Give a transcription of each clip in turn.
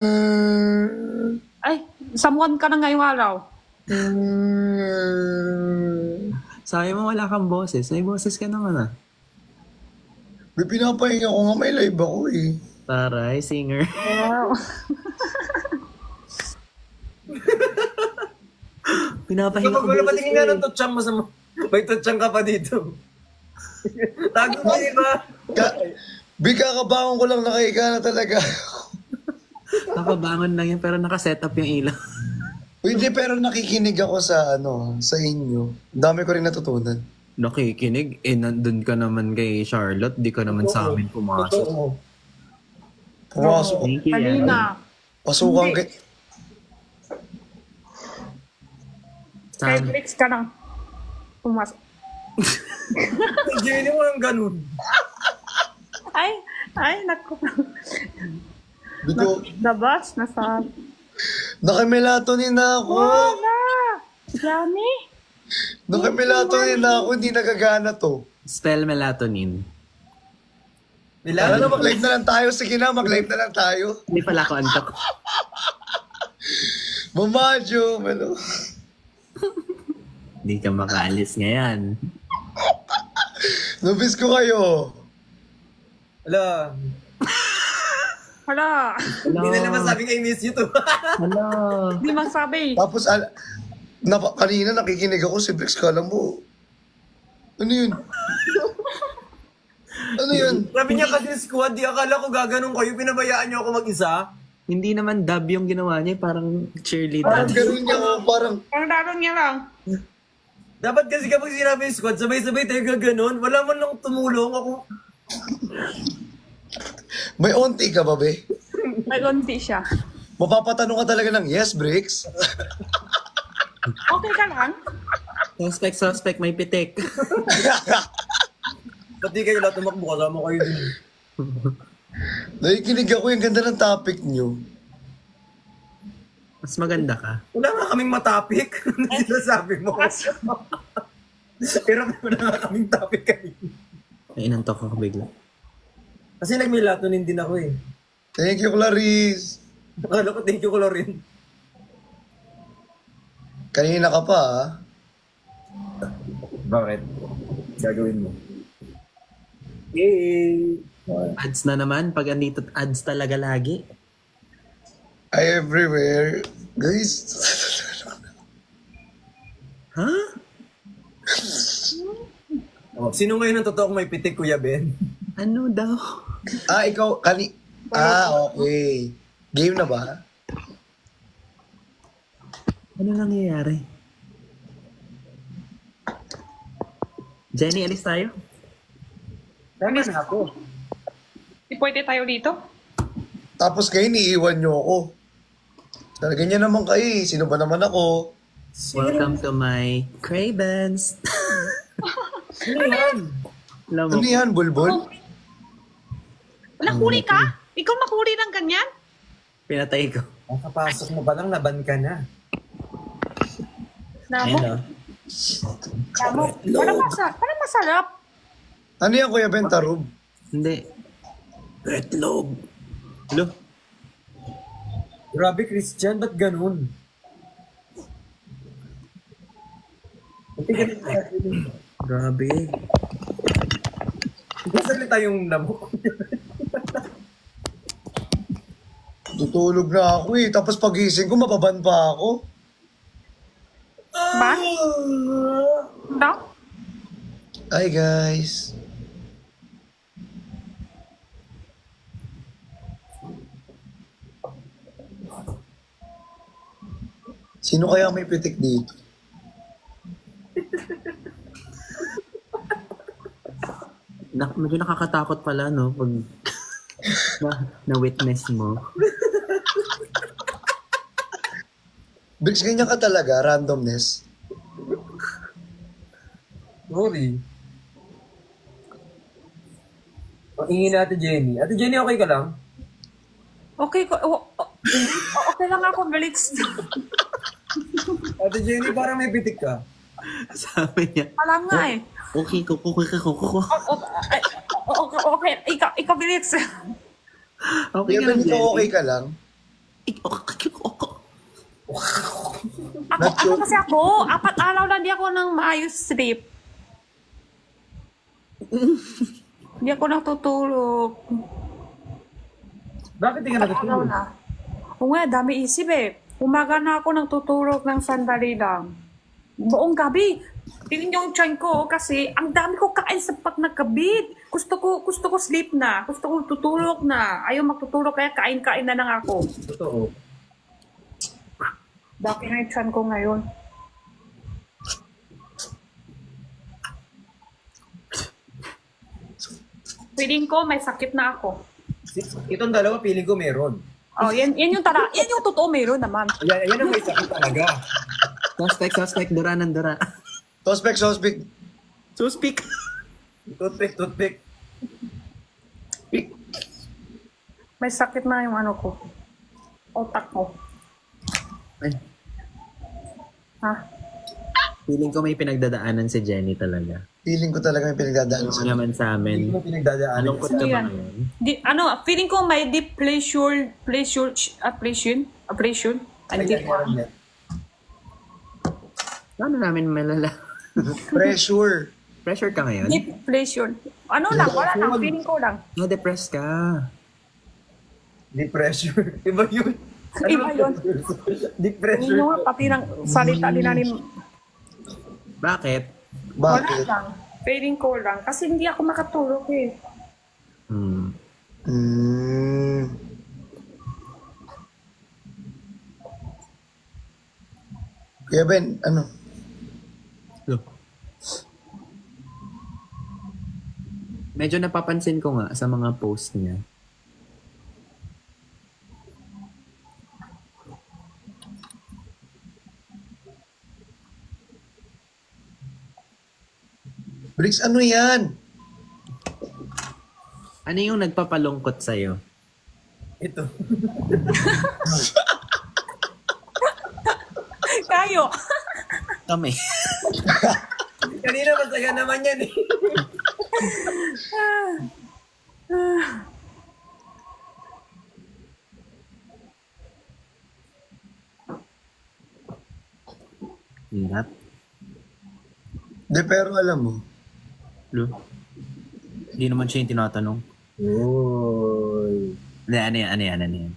Ay, someone ka na ngayong araw. Sabi mo wala kang boses. May boses ka naman ah. May pinapahinga ko nga, may live ako eh. Taray, singer. Wow. Pinapahinga ko Wala boses patingin nga ng tutsang mo sa may tutsang ka pa dito. Tago mo ba? Kakabangon ko lang, nakahiga na talaga. Nakabangon lang yan pero nakaset up yung ilaw. Hindi, pero nakikinig ako sa inyo. Ang dami ko rin natutunan. Nakikinig? Nandun ka naman kay Charlotte. Di ka naman sa amin pumasok. Pumasok. Thank you, Kanina. Pasukan kay... Kay Bricks ka lang. Pumasok. Jenny mo yung ganun. Ay, naku. Bito, Dabas, nasa... nakamelatonin na ako. Wala! Yummy? Nakamelatonin na ako, hindi nagagana to. Spell melatonin. Tara na, mag-live na lang tayo. Sige na, mag-live na lang tayo. Hindi pala ako antok. Mamadyo, ano. Hindi ka makaalis ngayon. Nubis ko kayo. Wala. Wala. Hindi na naman sabi I miss you to. Hello. Hindi magsabi. Tapos, kanina nakikinig ako, si Brix, kala mo. Ano yun? Ano yun? Sabi niya kasi squad, di akala ko gaganon kayo, pinabayaan niyo ako mag-isa. Hindi naman dub yung ginawa niya. Parang cheerleader. Parang gano'n niya ako, parang... Ang daron niya lang. Dapat kasi kapag sinabi yung squad, sabay-sabay tayo gaganon. Wala man lang tumulong ako. May onti ka ba, be? May unti siya. Mapapatanong ka talaga ng, yes, Brix? Okay ka lang? Suspect, may pitik. Pati kayo lahat tumakbo, kasama kayo din. Nakikinig ako, yung ganda ng topic niyo. Mas maganda ka. Wala nga kaming matapik. Ano sinasabi mo? Pero wala nga kaming topic kanina. Ay, inantok ako bigla. Kasi nag-melatonin din ako eh. Thank you, Clarice. Akala ko thank you ko rin. Kanina ka pa, ha? Bakit? Gagawin mo. Yay! Ads na naman. Pag andito, ads talaga lagi. I everywhere. Guys. Ha? Oh, sino ngayon ang totoo kung may pitik, Kuya Ben? Ano daw? Ikaw, okay. Game na ba? Ano nangyayari? Jenny, alis tayo? Tama na ako. Di pwede tayo dito? Tapos kayo, niiwan nyo ako. Ganyan naman kayo, sino ba naman ako? Welcome to my Cravens. Ano yan? Alam mo, Ano yan, Bulbul? Nakuri ka? Ikaw nakuri ng ganyan? pinatay ko. Nakapasok mo ba lang, laban ka na. Namo? Ayun o. Namo? Parang masarap. Ano yan, Kuya Ben? Tarub? Hindi. Bretlog. Hello? Grabe, Christian, ba't ganun? Hindi ganun natin. Grabe. Hindi salita yung lamok. Tutulog na ako eh. Tapos pagising ko, mababan pa ako. Ba? No? Hi, guys. Sino kaya may pitik dito? Medyo nakakatakot pala, no? Pag na-witness mo. Brix, ganyan ka talaga, randomness. Sorry. Pakingin na Ate Jenny. Ate Jenny, okay ka lang? Okay okay lang ako, Blitz. Ate Jenny, parang may pitik ka. Sabi niya, Alam nga eh. okay, Okay, ikaw, Blitz. okay Kuya ka Ben, lang, ikaw Jenny. okay ka lang? Ano kasi ako, 4 araw na di ako nang maayos sleep. Hindi ako natutulog. Bakit di ka 4 araw natutulog? na. Oo nga, dami isip eh. Umaga na ako nang tutulog ng sandali lang. Buong gabi. Tingin yung tiyan ko kasi ang dami ko kain sa pag nagkabit. Gusto ko sleep na. Gusto ko tutulog na. Ayaw magtutulog kaya kain-kain na lang ako. Totoo. Daki na yung tiyan ko ngayon. Feeling ko may sakit na ako. Itong dalawa, feeling ko meron. Oh, yan yung totoo meron naman. Yan ang may sakit talaga. Suspect, dura ng dura. Suspect. Suspect. Toothpick. May sakit na yung ano ko. Otak ko. Ay, Ha? feeling ko may pinagdadaanan si Jenny talaga. Feeling ko talaga may pinagdadaan Ano sa naman sa Hindi amin. mo pinagdadaanan. Lungkot ka Ano ba yan? ngayon? Feeling ko may deep pleasure. Ano namin malala? pressure. Pressure ka ngayon? Deep pleasure. Ano lang, wala lang. Feeling ko lang. No, depressed ka. Deep pressure. Iba yun. Iba yun. Deep Hindi pressure. nga, pati ng salita din namin. Bakit? Wala Bakit? lang. Feeling ko lang. Kasi hindi ako makatulog eh. Hmm. Kuya Ben, ano? Look. Medyo napapansin ko nga sa mga post niya. Briggs, ano yan? Ano yung nagpapalungkot sa'yo? Ito. Kayo. Kami. Kanina masaya naman yan eh. Hirap. De, pero alam mo, Lo. Hindi naman siya yung tinatanong. Oy. Ano yan?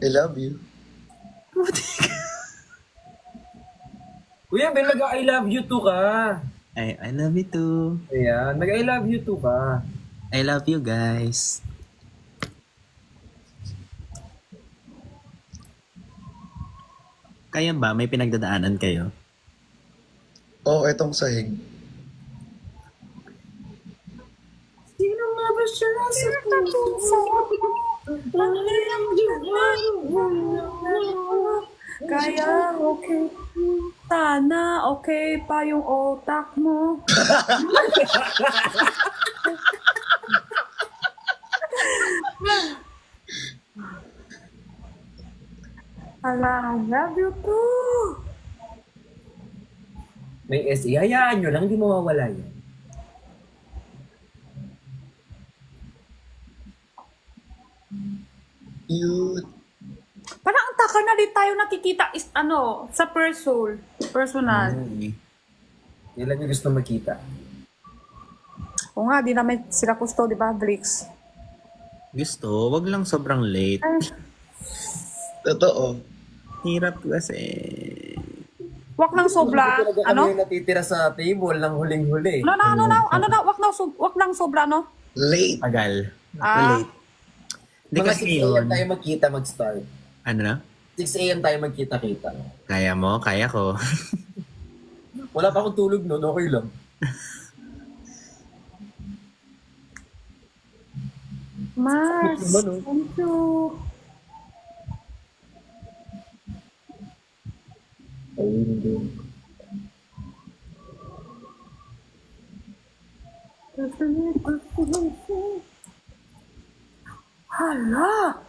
I love you. Kuya Ben, mag-I love you too ka. I love you too. Ayan, mag-I love you too ka. I love you guys. Kaya ba? May pinagdadaanan kayo? Oh, etong sahig. Sino nga ba siya sa puso? Kaya okay. Sana okay pa yung otak mo. Ala, I love you too. May SE. Hayaan nyo lang, hindi mawawala yan. Cute. Parang ang taka na din tayo nakikita is sa personal. Kailan nyo gusto makita? O nga, di naman sila gusto, di ba, Bricks? Gusto, wag lang sobrang late. Totoo. Hirap kasi. Wag nang sobra, Talaga kami yung natitira sa table ng huling-huli. wag nang sobra, no? Late. Tagal. Ah. Late. Hindi Mga kasi 6 a.m. yun. tayo magkita mag-start. Ano na? 6 a.m. tayo magkita-kita. Kaya mo? Kaya ko. Wala pa akong tulog noon, okay lang. Mars, naman, oh. thank you. Ayun din. Hala!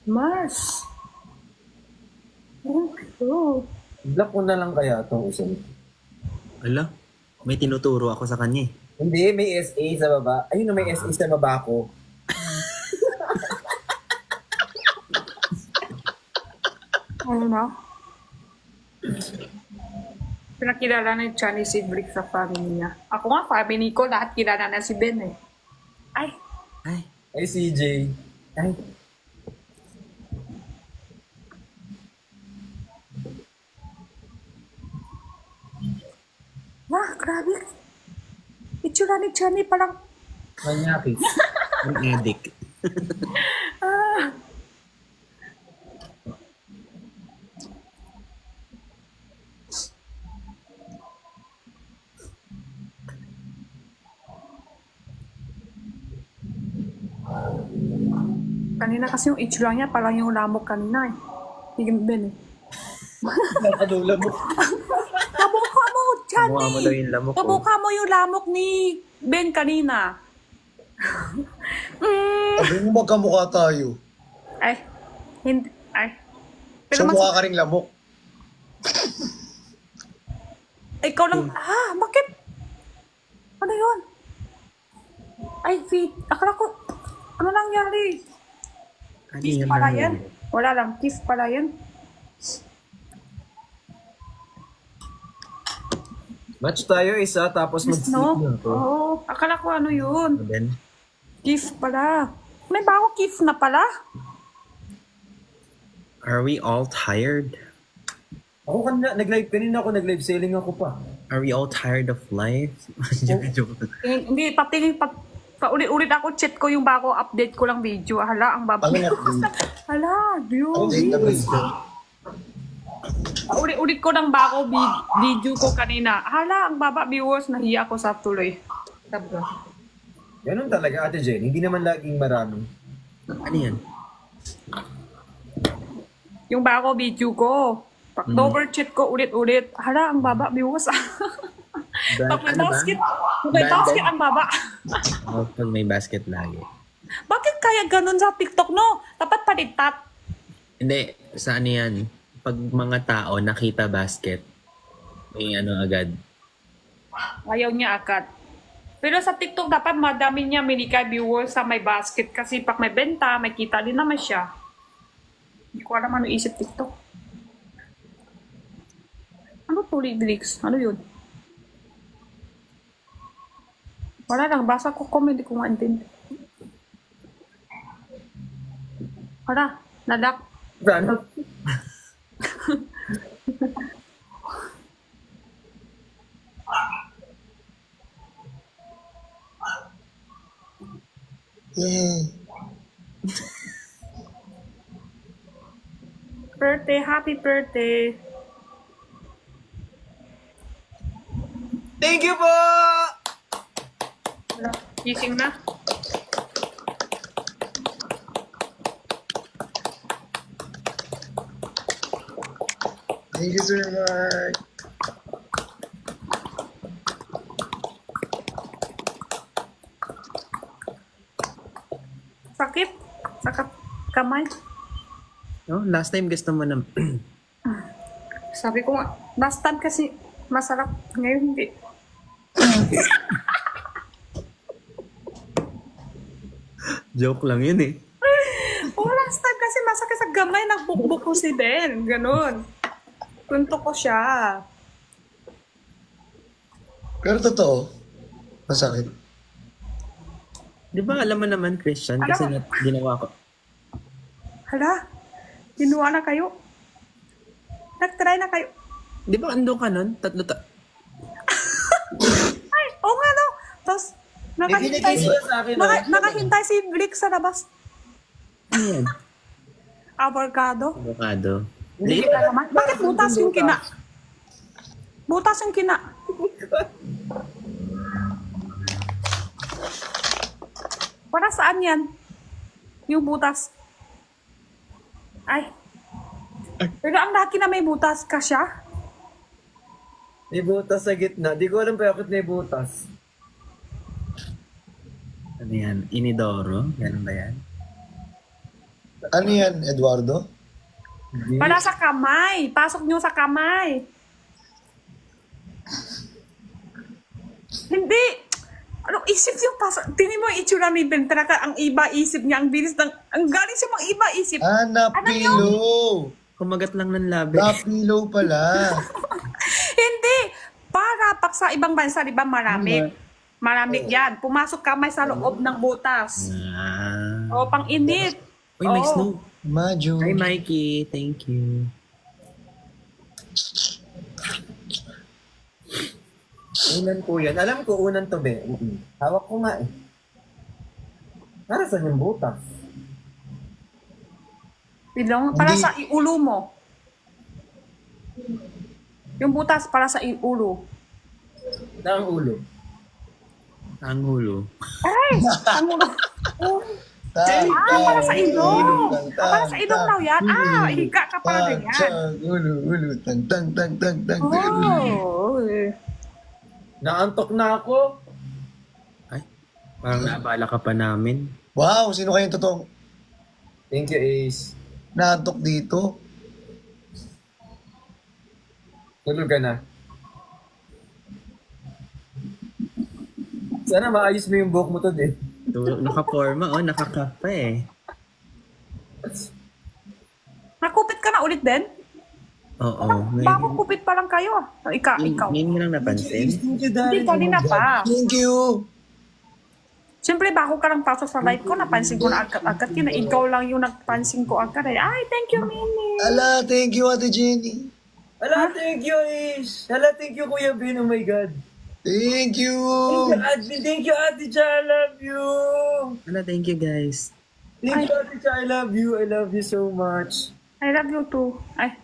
Mars! Thank you. Block ko na lang kaya itong isang. Ala, may tinuturo ako sa kanya eh. Hindi, may SA sa baba. Ayun na, may SA sa baba ko. Ano na? Pinakilala na yung Chinese si Brick sa family niya. Ako nga, family ko, lahat kilala na si Ben eh. Ay, Ay, Ay, CJ. Ay. wah, grabe. Itsura ni Johnny parang, Manyakis. ang addict. kanina kasi yung itsura niya parang yung lamok kanina eh. Higim Ben eh. Nakadula mo. Kabukha mo, Johnny! Mukha mo daw yung lamok ko. Kabukha mo yung lamok ni Ben kanina. Sabi mo magkamukha tayo. Ay, hindi, ay. So mas- mukha ka rin lamok. Ikaw lang, bakit? Ano yun? Ay, feet. Akala ko, ano nangyari? Ano Kiss yan pala lang yan. Wala lang, kiss pala yan. Match tayo isa, tapos mag-sleep No? na to. Oo, akala ko ano yun. Ben? Kiss pala. May bago kiss na pala. Are we all tired? Ako kanina ako nag-live selling ako pa. Are we all tired of life? Joke. Hindi, patingin, paulit-ulit ako, chat ko yung bago update ko lang video. Hala, ang baba. Ano na? Hala, Ano Diyos. na ba? Paulit-ulit ko ng bago video ko kanina. Hala, ang baba viewers, nahiya ako sa tuloy. Sabi ko. Ganun talaga, Ate Jen. Hindi naman laging marami. Ano yan? Yung bago video ko. October chat ko ulit-ulit. Hala, ang baba viewers. Pag may Ano ba? basket, pag may basket, ang baba. Oh, pag may basket lagi. Bakit kaya ganun sa TikTok, no? Dapat palitat. Hindi, sa ano yan? Pag mga tao nakita basket, may ano agad. Ayaw niya agad. Pero sa TikTok, dapat madami niya minika viewers sa may basket. Kasi pag may benta, may kita din naman siya. Hindi ko alam ano isip TikTok. Ano tuloy, Blix? Ano yun? Wala lang. Basa ko comment. Hindi ko maintindi. Wala. Nadak. Sana. Yeah. Birthday. Happy birthday. Thank you po! Wala. Gising na. Thank you, Sir Mark. Sakit. Sakit kamay. Oh, last time gusto mo na... Sabi ko nga, last time kasi masarap. Ngayon hindi. Joke lang yun eh. Oh, last time kasi masakit sa gamay. Nagbukbuk ko si Ben. Ganon. Kunto ko siya. Pero totoo, masakit. Di ba alam mo naman, Christian, kasi Alam ginawa ko. Hala, ginawa na kayo. Nag-try na kayo. Di ba ando ka nun? Ay, oo nga no. Tapos, nakahintay si, Binigay sa akin, nakahintay si Blick sa labas. Ayan. Avocado. Avocado. Hindi ka naman. Bakit butas yung kina? Butas yung kina. Para saan yan? Yung butas. Ay. Pero ang laki na may butas ka siya. May butas sa gitna. Di ko alam pa bakit may butas. Ano yan? Inidoro? Ganun ba yan? Ano yan, Eduardo? Para sa kamay. Pasok nyo sa kamay. Hindi. Ano isip yung pasok? Tingin mo yung itsura ni Ben. Talaga ang iba isip niya. Ang bilis ng... Ang galing siya mga iba isip. Ah, Ano napilo! Kumagat lang ng labi. Lapilo pala. Hindi. Para pag sa ibang bansa, di ba marami? Marami yan. Pumasok kamay sa loob ng butas. O, pang-init. Uy, may Oo. snow. Maju. Hi, Mikey. Thank you. Unan po yan. Alam ko, unan to, be. Hawak ko nga eh. Para saan yung butas? Pilong, para Hindi. sa iulo mo. Yung butas para sa iulo. Na ang ulo. Ang hulo. Ay! Ang ulo. Para sa ilong. Para sa ilong daw yan. Higa ka para ganyan. Ulo. Tang, tang, tang, tang, tang. Oh. Naantok na ako. Ay, parang naabala ka pa namin. Wow, sino kayong totoong Thank you, Ace. naantok dito? Tulog ka na. Sana maayos mo yung buhok mo to, eh. Naka-forma, nakakapa eh. Nakupit ka na ulit, Ben? Oo. Bakit kupit pa lang kayo? Ikaw. Ngayon mo lang napansin. Thank you, Hindi, kanina pa. Thank you. Siyempre, bago ka lang pasok sa live ko, napansin ko na agad-agad yun. Ikaw lang yung nagpansin ko agad. Ay, thank you, Mimi. Ala, thank you, Ate Jenny. Hala, thank you, Ace. Hala, thank you, Kuya Ben. Oh my God. Thank you. Thank you, Ate Cha. I love you. Wala, thank you guys. Thank you, Ate Cha. I love you. I love you so much. I love you too. Ay.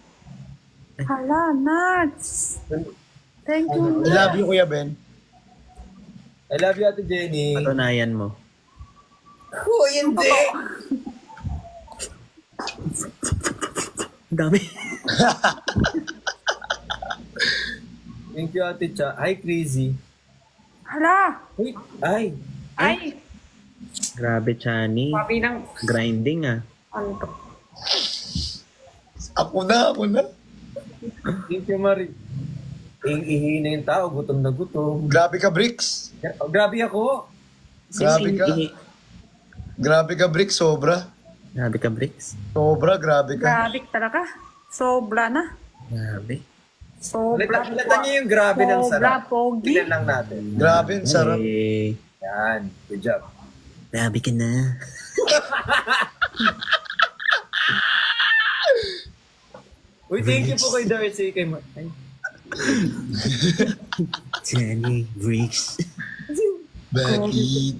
Hala, nuts. Thank you. I love you, Kuya Ben. I love you, Ate Jenny. Patunayan mo. Oh, hindi. Ang dami. Thank you, Ate Cha. Hi, Crazy. Hala. Wait, ay. Ay. Grabe, Chani. Sabi ng... Grinding ah. Ano to? Ako na. Thank you, Marie. Ihi na yung tao. Gutom na gutom. Grabe ka, Bricks. Oh, grabe ako. Grabe ka. Grabe ka, Bricks. Sobra. Grabe ka, Bricks. Sobra, grabe ka. Grabe talaga. Sobra na. Grabe. Sobra. Latan niyo yung grabe ng sarap. Sobra, pogi. Tignan lang natin. Grabe, ang sarap. Hey. Yan. Good job. Grabe ka na. Uy, thank you po kay Darcy. Kay Ay. Chani, Bricks. Bakit?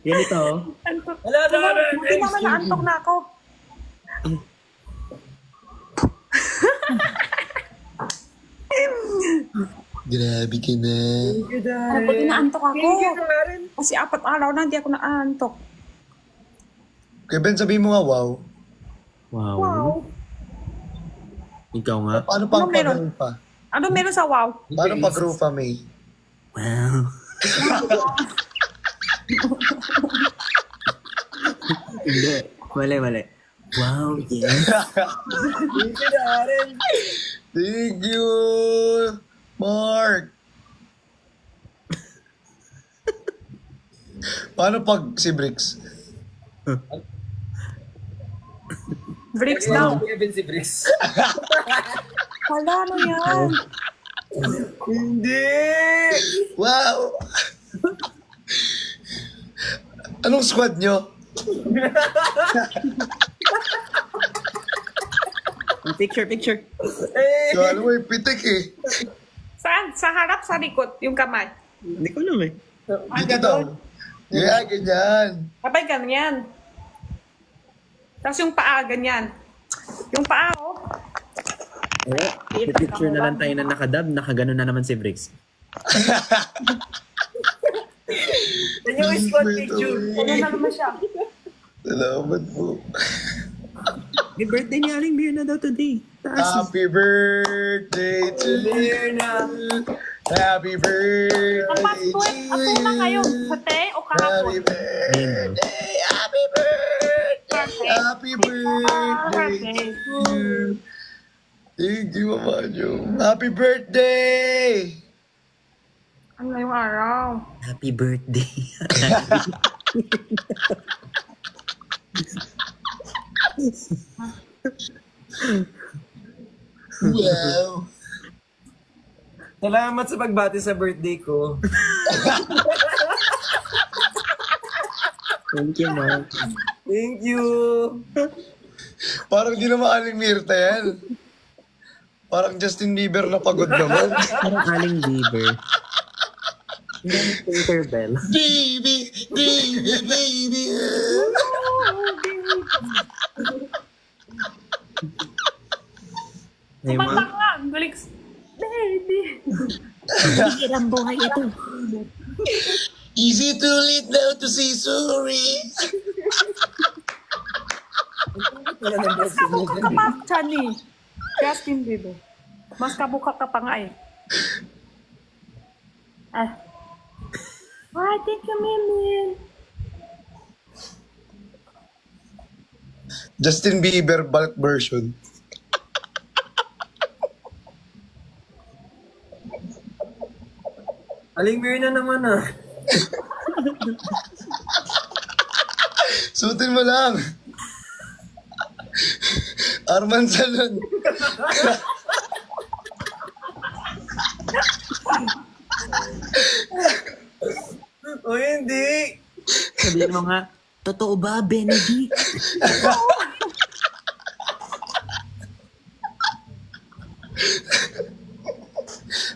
Yan ito. Antok. Wala na, wala. Hindi naman naantok na ako. Grabe ka na. Thank you, Ano Darren. pag inaantok ako? Thank you, Darren. Kasi 4 araw na hindi ako naantok. Kuya Ben, sabihin mo nga, wow. Wow. Wow. Ikaw nga. Paano pa ang Ano meron? pag-rufa? Ano meron sa wow? Paano pag-rufa, May? Wow. Hindi. Mali. Wow, yes. Thank you, Darren. Thank you, Mark. Paano pag si Bricks? Bricks daw. Kuya Ben si Bricks. Wala ano yan. Hindi. Wow! Anong squad nyo? Picture. Eh. So, alam mo yung pitik eh. Saan? Sa harap, sa likod, yung kamay. Hindi ko alam eh. Dito daw. Yeah, ganyan. Abay, ganyan. Tapos yung paa, ganyan. Yung paa, oh. Picture na lang tayo na nakadab. Nakaganon na naman si Bricks. Yan yung squad picture. Ano na naman siya? Salamat po. May birthday ni Aling Beer na daw today. Taas. Happy birthday to you. Happy birthday Ang Pasko, to ako na kayo. you. Pati o Happy kahapon? birthday. Happy birthday. Happy birthday to you. Thank you, Mama Jung. Happy birthday! Ano yung araw? Happy birthday. Wow. Salamat sa pagbati sa birthday ko. Thank you, Mark. Thank you. Parang di naman Aling Mirta yan. Parang Justin Bieber na pagod naman. Parang Aling Bieber. Tinkerbell. Baby, baby, baby. Hey, Kumanta Mark. nga, ang galing. Baby. Bigyan ang buhay ito. Is it too late now to say sorry? Mas kabuka ka pa, Chani. Justin Bieber. Mas kabuka ka pa nga eh. Ah. Why, thank you, Mimin. Justin Bieber bulk version. Aling Mir na naman ah. Suotin mo lang. Arman Salon. O hindi. Sabihin mo nga, totoo ba, Benedict?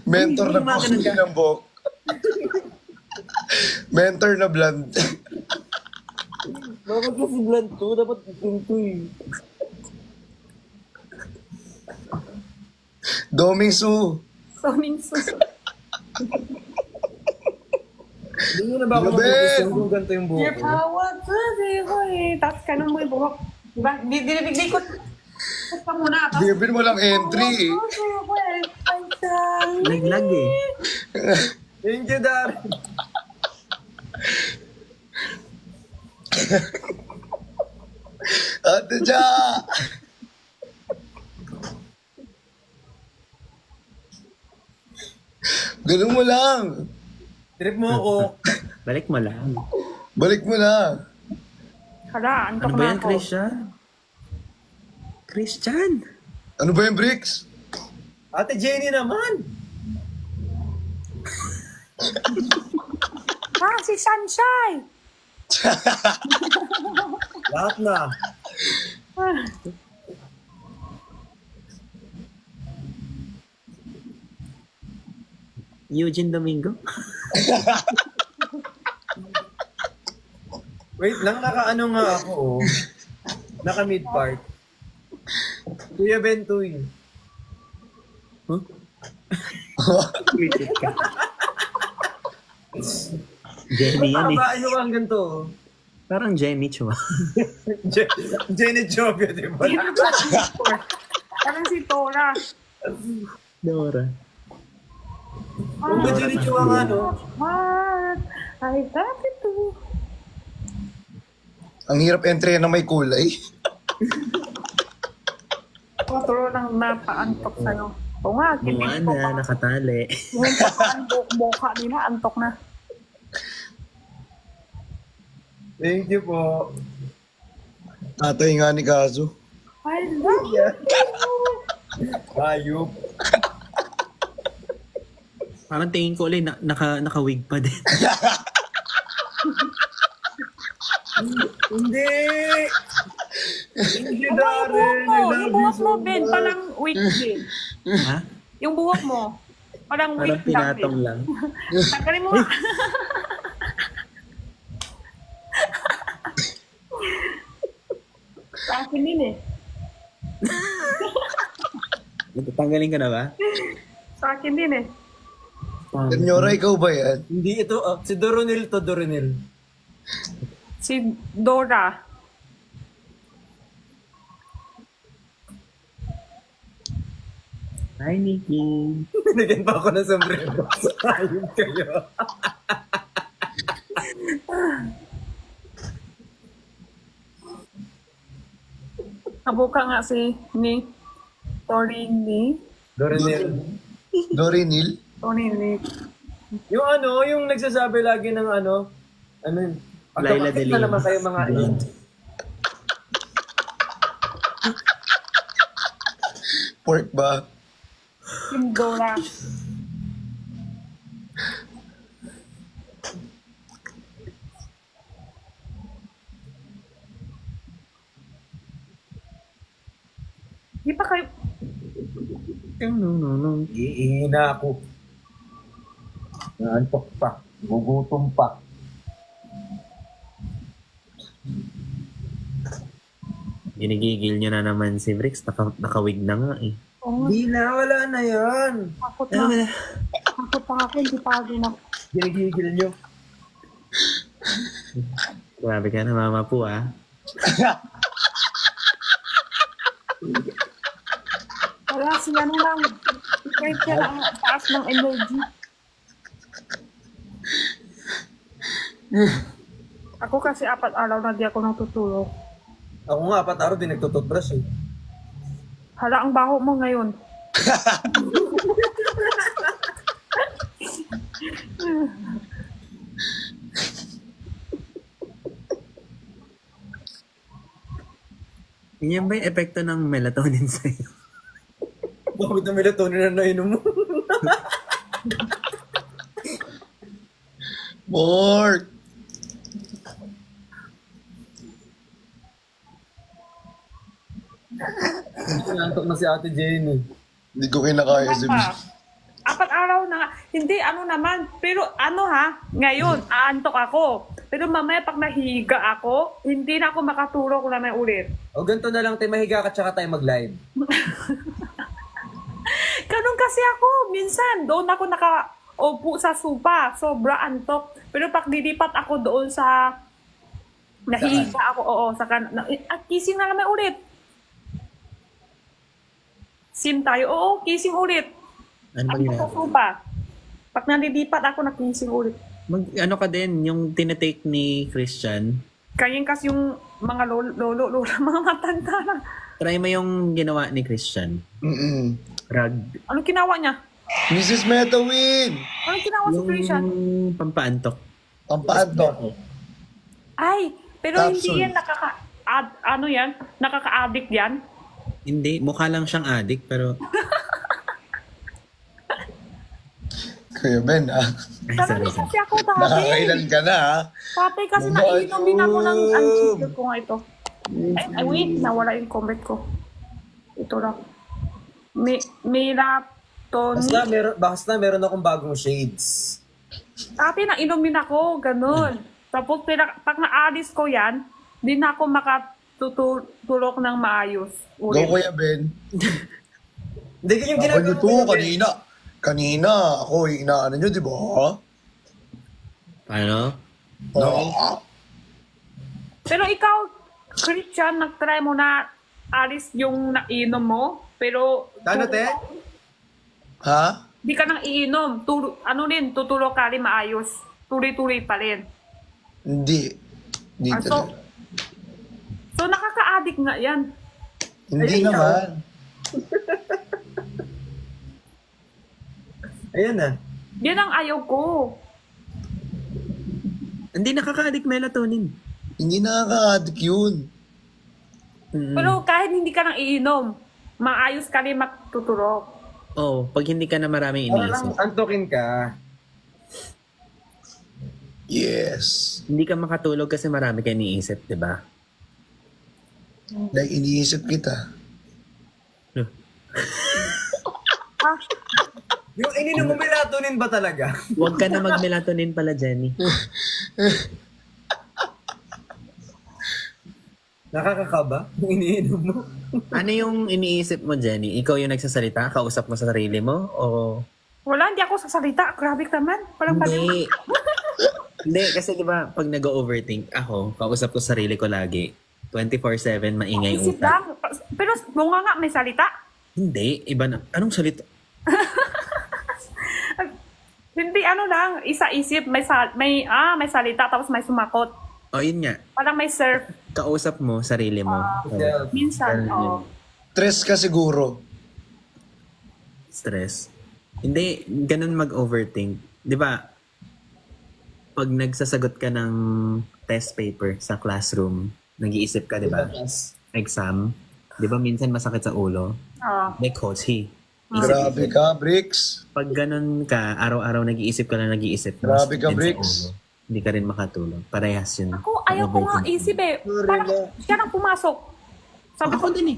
Mentor na Ay, puso ng buhok. Mentor na blonde. Bakit kasi blunt to? Dapat pinto eh. Doming Su. Soning sus. Hindi nyo na ba ako Gabi! mag-gusto kung ganito yung buhok Your ko? power to the way. Tapos ganun mo yung buhok. Diba? Di ko. Tapos ka muna. Tapos. Bibin mo lang entry eh. Naglag eh. Thank you, Darren. Ate Ja! Ganun mo lang. Trip mo ako. Balik mo lang. Balik mo na. Hala, antok Ano ba na yan, ako. Christian? Christian! Ano ba yung bricks? Ate Jenny naman. Ah, si Sunshine! Lahat na. Ah, Eugene Domingo? Wait lang, naka-ano nga ako oh. Naka-mid part. Kuya Bentoy. Huh? Critic ka. Jenny yan eh. Ano ba ang ganito? oh? Parang Jenny Chua. Jenny Jovia, di ba? parang si Tora. Dora. Kung ba Jenny Chua nga, no? What? I love you too. Ang hirap entry na may kulay. Turo nang napaantok sa'yo. Oo nga, Mukha kinig ko pa. na, nakatali. Yung buka nila, antok na. Thank you po. Tatay nga ni Kazo. I love you. Ayup. Parang tingin ko ulit, naka-wig pa din. Hindi! Thank you, Yung Darren. I buhok love you mo, so Ben, much. palang wig din. Ha? Yung buhok mo, palang wig Parang pinatong lang. Tanggalin mo nga. Sa akin din eh. Tanggalin ka na ba? Sa akin din eh. Senyora, ikaw ba yan? Hindi ito, si Doronil to, Doronil. Si Dora. Hi, Nikki. Nagyan pa ako ng sombrero. Ayun kayo. Nabuka nga si ni. Torini. Dorinel. Dorinil? Torini. Yung yung nagsasabi lagi ng ano yun? Laila Pagkapakit De na Lima. naman kayo mga Pork ba? Kindora. Di pa kayo... Iina ako. Naantok pa. Gugutom pa. Ginigigil nyo na naman si Brix. Nakawig na nga eh. Oh, Di na, wala na yan. takot na. Takot pa ako, hindi pa ako na. Ginigigil nyo. Grabe ka na, mama po ah. Wala siya na lang. Kahit siya lang ang taas ng energy. Ako kasi 4 araw na di ako natutulog. Ako nga, 4 araw din nagtututbrush eh. Hala, ang baho mo ngayon. Yan ba yung epekto ng melatonin sa'yo? Bakit na melatonin na nainom mo? Pork! Nantok na si Ate Jenny. Hindi ko kinakaya si Pa. 4 araw na nga. Hindi, ano naman. Pero ano ha, ngayon, aantok ako. Pero mamaya pag nahiga ako, hindi na ako makatulog na may ulit. O ganito na lang tayo, mahiga ka tsaka tayo mag-live. Ganun kasi ako. Minsan, doon ako nakaupo sa sopa. Sobra antok. Pero pag dilipat ako doon sa... Nahiga ako, oo. Kissing na naman ulit. Sim tayo. Oo, kissing ulit. Ano ba Ako yun? sa sopa. Pag nalilipat ako, na-kissing ulit. Ano ka din, yung tinetake ni Christian, Kanyan kasi yung mga lolo, lola, mga matanda na. try mo yung ginawa ni Christian. Rag. Ano ginawa niya? Mrs. Metawin! Ano ginawa si Christian? Yung pampaantok. Pampaantok. Ay, pero Capsule. hindi yan nakaka-addict yan. Hindi, mukha lang siyang addict, pero... Kuya Ben, ah. Ay, Sarap sorry. kasi ako dati. Nakakailan ka na, ah. Dati kasi Mga nainom din ako ng ayun. antidote ko nga ito. Ay, wait, nawala yung comment ko. Ito lang. Melatonin. Basta meron akong bagong shades. Dati nainumin ako, ganun. Tapos pag naalis ko yan, di na ako makatutulog ng maayos. Go, Kuya Ben. Hindi yung Ako nyo ginagawa to, ko kanina. Kanina, ako, inaano nyo, di ba? Ano? Ah. Pero ikaw, Christian, nag-try mo na alis yung nainom mo, pero... Ano, te? Ha? Di ka nang iinom. Tutulog ka rin maayos. Tuloy-tuloy pa rin. Hindi. Hindi Ah, talaga. So nakaka-addict nga yan. Hindi naman. Ayan na. Yan ang ayaw ko. Hindi nakaka-addict melatonin. Hindi nakaka-addict yun. Pero kahit hindi ka nang iinom, maayos ka rin matutulog. Oh, pag hindi ka na maraming Para lang iniisip. antokin ka. Yes. Hindi ka makatulog kasi marami ka iniisip, di ba? Like, iniisip kita. Ah, Yung ininom mo melatonin ba talaga? Huwag ka na mag-melatonin pala, Jenny. Nakakakaba? Yung iniinom mo? Ano yung iniisip mo, Jenny? Ikaw yung nagsasalita? Kausap mo sa sarili mo? O... wala, hindi ako sasalita. Grabe ka man. Parang Hindi. Hindi, kasi di ba pag nag-overthink ako, kausap ko sarili ko lagi. 24/7, maingay isip utak. lang. Pero bunga nga, may salita. Hindi, iba na. Anong salita? Hindi, ano lang, isa-isip, may salita, tapos may sumakot. O, yun nga. Parang may surf. Kausap mo sarili mo. Minsan, oo. Stress ka siguro. stress. Hindi, ganun mag-overthink. Di ba, pag nagsasagot ka ng test paper sa classroom, nag-iisip ka, di ba? Exam. Di ba minsan masakit sa ulo? May coach, Grabe ka, Bricks. Pag ganun ka, araw-araw nag-iisip ka na nag-iisip. Grabe ka, masakit din sa Bricks. ulo. Hindi ka rin makatulog. Parehas yun. Ako, ayaw ko nga isip eh. Parang siya nang pumasok. Sabi ko, Ako din eh.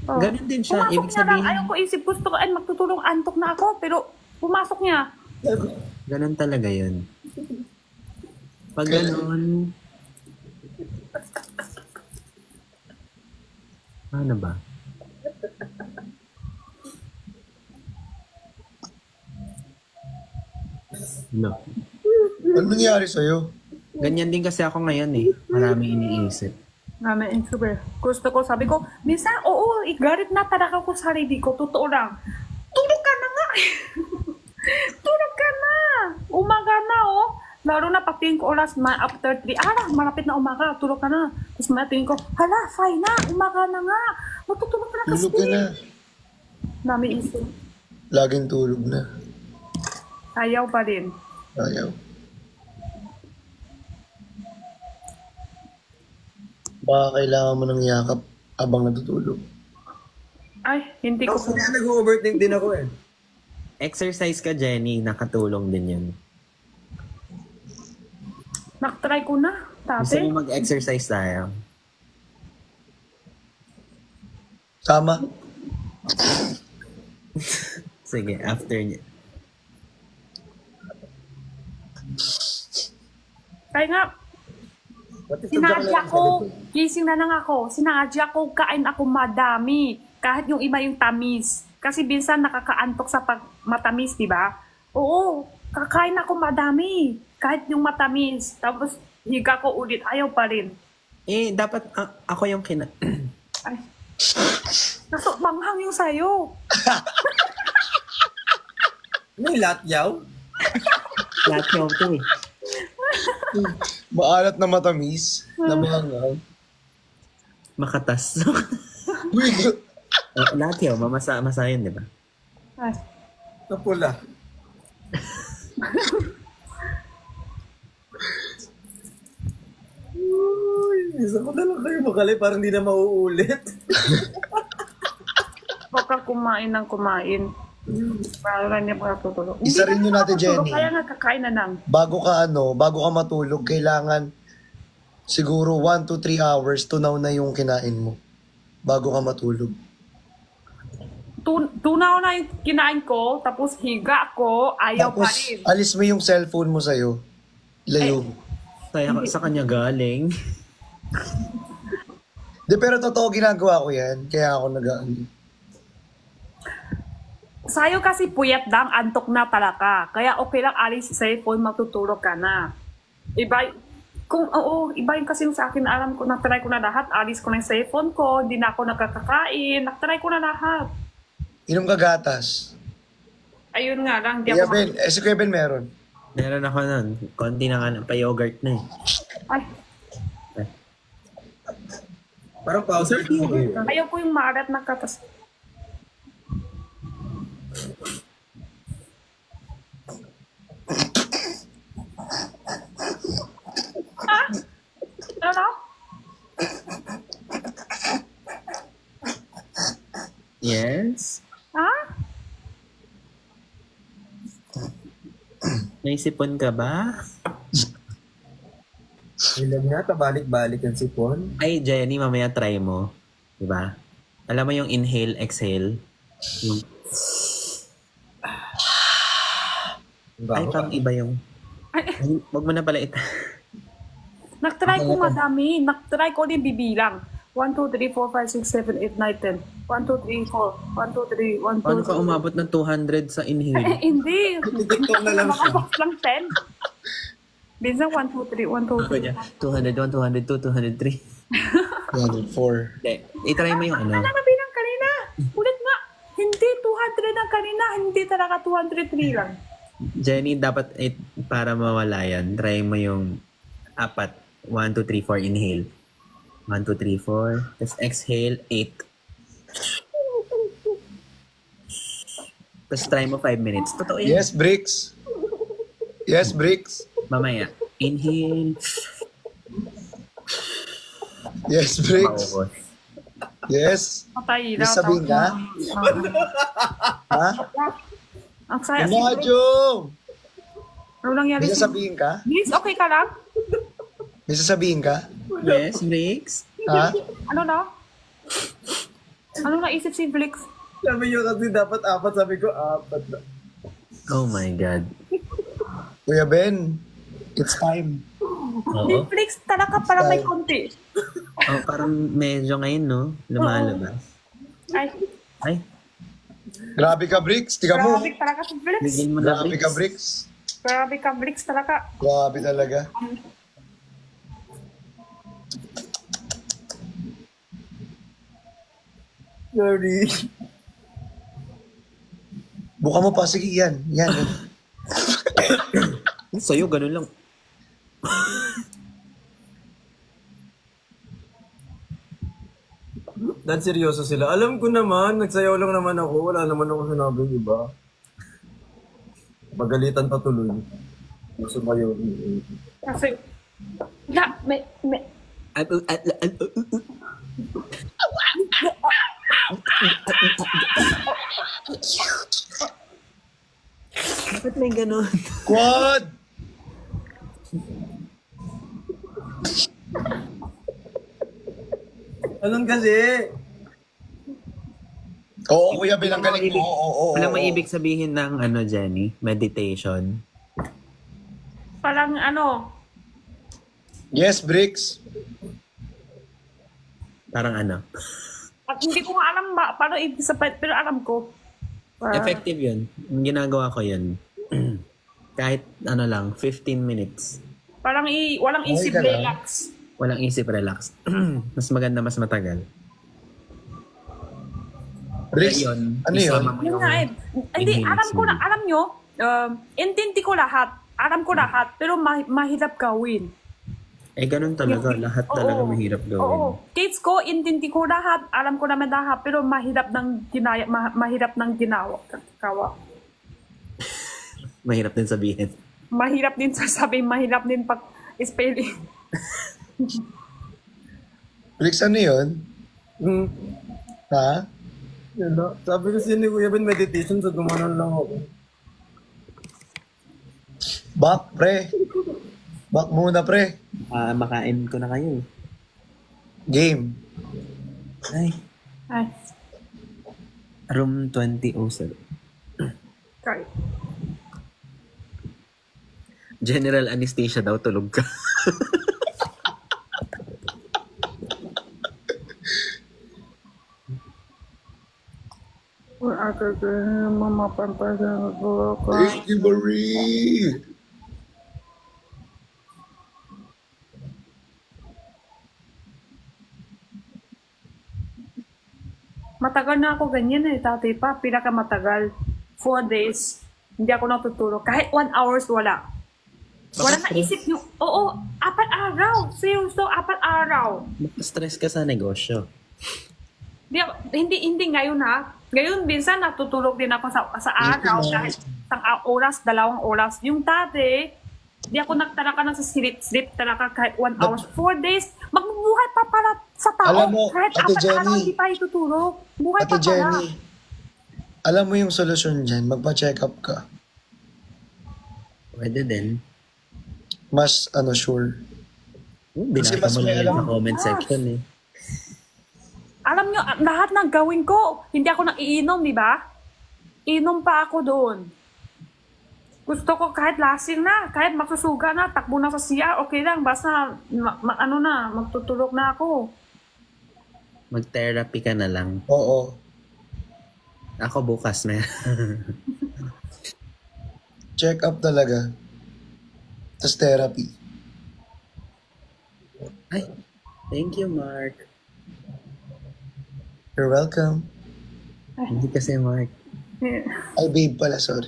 Ganun din siya. pumasok Ibig niya lang. sabihin, Ayaw ko isip. Gusto ko, ay magtutulong antok na ako. Pero pumasok niya. ganun talaga yun. Pag ganun, ano ba? No. Ano nangyari sa'yo? Ganyan din kasi ako ngayon eh. Maraming iniisip. Namin super. Gusto ko, sabi ko, minsan, oo, igarit na talaga ko sa sarili ko. Totoo lang. Tulog ka na nga. Tulog ka na. Umaga na, oh. Lalo na pagtingin ko oras, after 3, malapit na umaga, tulog ka na. Tapos matingin ko, hala, fine na, umaga na nga. Matutulog ka na kasi. Tulog ka na. Namin isip. Laging tulog na. Ayaw pa rin. Ayaw. Baka kailangan mo ng yakap abang natutulog. Ay, hindi ko. Ako kaya nag-overthink din ako eh. Exercise ka, Jenny. Nakatulong din yun. Nak-try ko na. Gusto Dati. mo mag-exercise tayo? Tama. Sige, after niya. Kaya nga, What if sinadya ko, gising na lang ako, sinadya ko, kain ako madami. Kahit yung iba yung tamis. Kasi minsan nakakaantok sa matamis, di ba? Oo, kakain ako madami. Kahit yung matamis. Tapos higa ko ulit, ayaw pa rin. Eh, dapat ako yung Ay. Naso, manghang yung sayo. May latyaw? lahat yung to eh. Maalat na matamis. Na mahangang. Makatas. Uy, Lahat yun, mamasa yun, di ba? Ay. Napula. Uy, isa ko na lang kayo makalay, parang di na mauulit. Huwag ka kumain ng kumain. Para niya makatutulog. Isa rin yun natin, Jenny. Kaya nga kakain na lang. bago ka matulog, kailangan siguro 1 to 3 hours tunaw na yung kinain mo. Bago ka matulog. Tunaw na yung kinain ko, tapos higa ko, ayaw pa Tapos, rin. alis mo yung cellphone mo sa'yo. Layo. Sa kanya galing. De, pero totoo ginagawa ko yan. Kaya ako Sa'yo kasi puyat lang, antok na talaga. Kaya okay lang alis sa cellphone, magtutulog ka na. Iba, iba yung kasi yung sa akin, alam ko, natry ko na lahat. Alis ko na yung cellphone ko, hindi na ako nakakakain. Natry ko na lahat. Inom ka gatas. Ayun nga lang, di Kuya ako Ben, si Kuya Ben meron. Meron ako nun. Konti na nga, pa-yogurt na eh. Ay, Parang pauser ko eh. ayaw ko yung maalat na katas. Ha? Ano? Yes? Ha? Naisipon ka ba? Ilag na, tabalik-balik ang sipon. Ay, Jenny, mamaya try mo. Diba? Alam mo yung inhale, exhale? Yung, ay, parang iba yung... Ay, wag mo na pala ito. Nag-try ko madami. Nag-try ko din bibilang. 1, 2, 3, 4, 5, 6, 7, 8, 9, 10. 1, 2, 3, 4. 1, 2, 3, 1, 2, Paano ka umabot ng 200 sa inhale? Hindi. TikTok na lang siya. Makabok lang 10. Minsan 1, 2, 3, 1, 2, Ako niya, 201, 202, 203. 104. Hindi, itry mo yung ano. Ano na bilang kanina? Ulit nga. Hindi 200 ang kanina. Hindi talaga 203 lang. Jenny, dapat para mawala yan, try mo yung 4. 1, 2, 3, 4, inhale. 1, 2, 3, 4. Tapos exhale, 8. Tapos try mo 5 minutes. Totoo yan. Yes, Bricks. Yes, Bricks. Mamaya. Inhale. Yes, Bricks. Maubos. Yes. Patay May sabihin ka? Ha? Ang saya. Imagine! Ano nangyari? May sasabihin ka? Please, okay ka lang? May sasabihin ka? Yes, Bricks. Ha? Ano na? Ano naisip si Blix? Sabi nyo kasi dapat 4, sabi ko 4 na. Oh my God. Kuya Ben, it's time. Si Oo. Blix talaga parang may konti. Oh, parang medyo ngayon, no? Lumalabas. Ay, Ay, Grabe ka, Bricks. Tika mo. grabe talaga si Blix. bigyan mo na, Grabe Bricks. ka, Bricks. Grabe ka, Blix talaga. Grabe talaga. Sorry. Buka mo pa. Sige, yan. Yan. yan. Sa'yo, ganun lang. Dahil seryoso sila. Alam ko naman, nagsayaw lang naman ako. Wala naman ako sinabing iba. Magalitan pa tuloy. Sumayaw. Kasi, may, Ba't may ganun? Quad! Anong kasi? Oo, Kuya Ben, ang galing mo. Oo. Walang maibig sabihin ng ano, Jenny? Meditation. parang ano, Yes, Bricks. Parang ano? at hindi ko nga alam ba, paano ibig sabihin, pero alam ko. Effective yun. Yung ginagawa ko yun. Kahit ano lang, 15 minutes. Parang walang Ay, isip, ganun. relax. Walang isip, relax. Mas maganda, mas matagal. Bricks, Kaya yun, ano yun? isama mo Yun yung nga eh. Hindi, inhale, alam ko na, exhale. alam nyo, intindi ko lahat. Alam ko lahat, pero mahirap gawin. Eh, ganun talaga. Lahat talaga Oo. mahirap gawin. Oo. Kids ko, intindi ko lahat. Alam ko naman lahat, pero mahirap ng mahirap ng ginawa. Mahirap din sabihin. Mahirap din sasabihin, mahirap din pag spelling. Bricks, ano yun? Ha? Yan na. Sabi kasi ni Kuya Ben, meditation, so gumanon lang ako. Back, pre. Back muna, pre. Makain ko na kayo. Game. Ay, Ay, room 2007. sorry. General anesthesia daw, tulog ka. Thank you, Marie. Matagal na ako ganyan eh, dati pa. Pinakamatagal. 4 days. Hindi ako natutulog. Kahit 1 hours, wala. Wala na isip nyo. Oo, 4 araw. Seryoso, 4 araw. Stress ka sa negosyo. Hindi ngayon ha. Ngayon, minsan natutulog din ako sa araw. Kahit 1 oras, 2 oras. Yung dati, di ako nagtaraka ng sleep talaga kahit 1 hours. 4 days, magbubuhay pa pala sa tao. Alam mo, kahit Ate 4 araw, Jenny. hindi pa itutulog. Buhay Ate pa pala. Jenny, alam mo yung solusyon dyan, magpa-check up ka. Pwede din. Mas, sure. Binasa mas mo may lang yan alam. sa comment section eh. Alam nyo, lahat ng gawin ko, hindi ako nang iinom, di ba? Inom pa ako doon. Gusto ko kahit lasing na, kahit magsusuga na, takbo na sa CR, okay lang, basta magtutulog na ako. Mag-therapy ka na lang. Oo. Ako bukas na. Check up talaga. Tapos therapy. Ay, thank you, Mark. You're welcome. Hindi kasi, Mark. Ay, babe pala, sorry.